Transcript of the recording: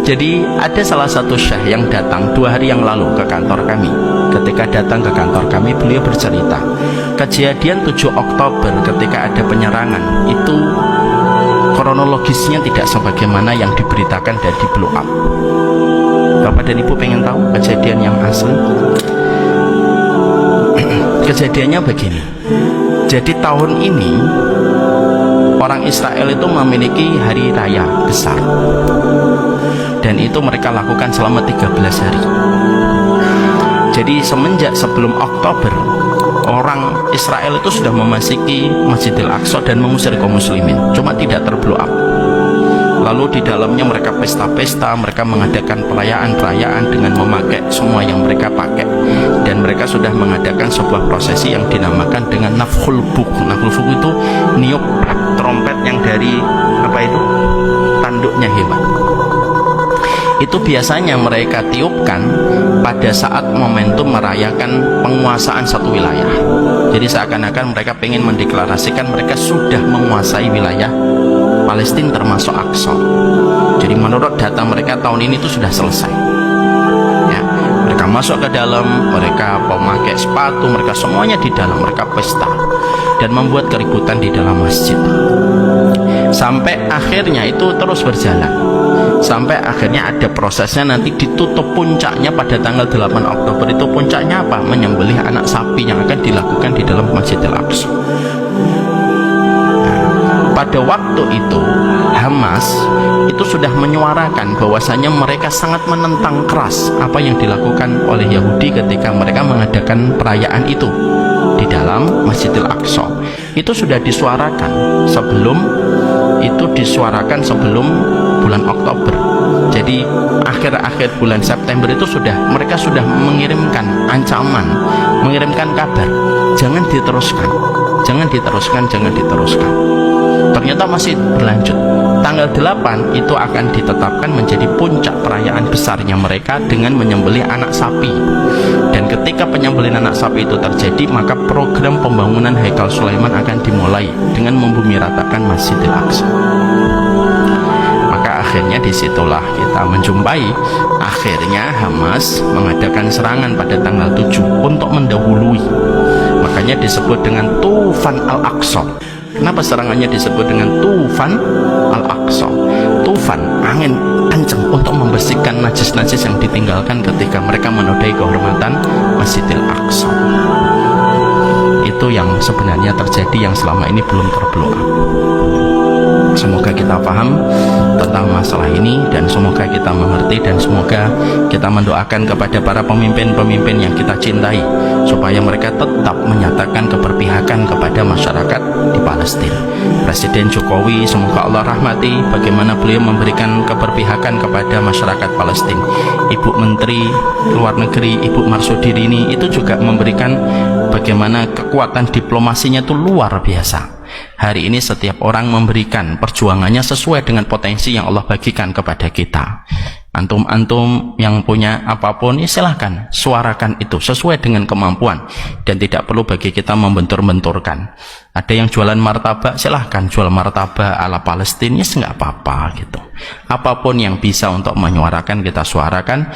Jadi ada salah satu syekh yang datang 2 hari yang lalu ke kantor kami. Ketika datang ke kantor kami, beliau bercerita kejadian 7 Oktober ketika ada penyerangan itu kronologisnya tidak sebagaimana yang diberitakan dan di blow up. Bapak dan Ibu pengen tahu kejadian yang asli? Kejadiannya begini. Jadi tahun ini orang Israel itu memiliki hari raya besar, dan itu mereka lakukan selama 13 hari. Jadi semenjak sebelum Oktober, orang Israel itu sudah memasuki Masjidil Aqsa dan mengusir kaum muslimin, cuma tidak terblow up. Lalu di dalamnya mereka pesta-pesta, mereka mengadakan perayaan-perayaan dengan memakai semua yang mereka pakai, dan mereka sudah mengadakan sebuah prosesi yang dinamakan dengan nafkhul buk. Nafkhul buk itu niup trompet yang dari apa itu, tanduknya hewan. Itu biasanya mereka tiupkan pada saat momentum merayakan penguasaan satu wilayah. Jadi seakan-akan mereka ingin mendeklarasikan mereka sudah menguasai wilayah Palestina termasuk Aqsa. Jadi menurut data mereka tahun ini itu sudah selesai ya. Mereka masuk ke dalam, mereka memakai sepatu, mereka semuanya di dalam, mereka pesta dan membuat keributan di dalam masjid. Sampai akhirnya itu terus berjalan, sampai akhirnya ada prosesnya, nanti ditutup puncaknya pada tanggal 8 Oktober. Itu puncaknya apa? Menyembelih anak sapi yang akan dilakukan di dalam Masjidil Aqsa. Pada waktu itu Hamas itu sudah menyuarakan bahwasanya mereka sangat menentang keras apa yang dilakukan oleh Yahudi ketika mereka mengadakan perayaan itu di dalam Masjidil Aqsa. Itu sudah disuarakan sebelum bulan Oktober. Jadi akhir-akhir bulan September itu mereka sudah mengirimkan ancaman, mengirimkan kabar, jangan diteruskan. Ternyata masih berlanjut. Tanggal 8 itu akan ditetapkan menjadi puncak perayaan besarnya mereka dengan menyembelih anak sapi. Dan ketika penyembelihan anak sapi itu terjadi, maka program pembangunan Haikal Sulaiman akan dimulai dengan membumiratakan Masjidil Aqsa. Maka akhirnya disitulah kita menjumpai akhirnya Hamas mengadakan serangan pada tanggal 7 untuk mendahului. Makanya disebut dengan Tufan Al-Aqsa. Kenapa serangannya disebut dengan Tufan Al-Aqsa? Tufan, angin kencang untuk membersihkan najis-najis yang ditinggalkan ketika mereka menodai kehormatan Masjidil Aqsa. Itu yang sebenarnya terjadi yang selama ini belum terblow up. Semoga kita paham tentang masalah ini, dan semoga kita mengerti, dan semoga kita mendoakan kepada para pemimpin-pemimpin yang kita cintai supaya mereka tetap menyatakan keberpihakan kepada masyarakat di Palestina. Presiden Jokowi, semoga Allah rahmati, bagaimana beliau memberikan keberpihakan kepada masyarakat Palestina. Ibu Menteri Luar Negeri, Ibu Marsudi itu juga memberikan bagaimana kekuatan diplomasinya itu luar biasa. Hari ini setiap orang memberikan perjuangannya sesuai dengan potensi yang Allah bagikan kepada kita. Antum-antum yang punya apapun, ya silahkan suarakan itu sesuai dengan kemampuan, dan tidak perlu bagi kita membentur-benturkan. Ada yang jualan martabak, silahkan jual martabak ala Palestina, ya nggak apa-apa gitu. Apapun yang bisa untuk menyuarakan, kita suarakan.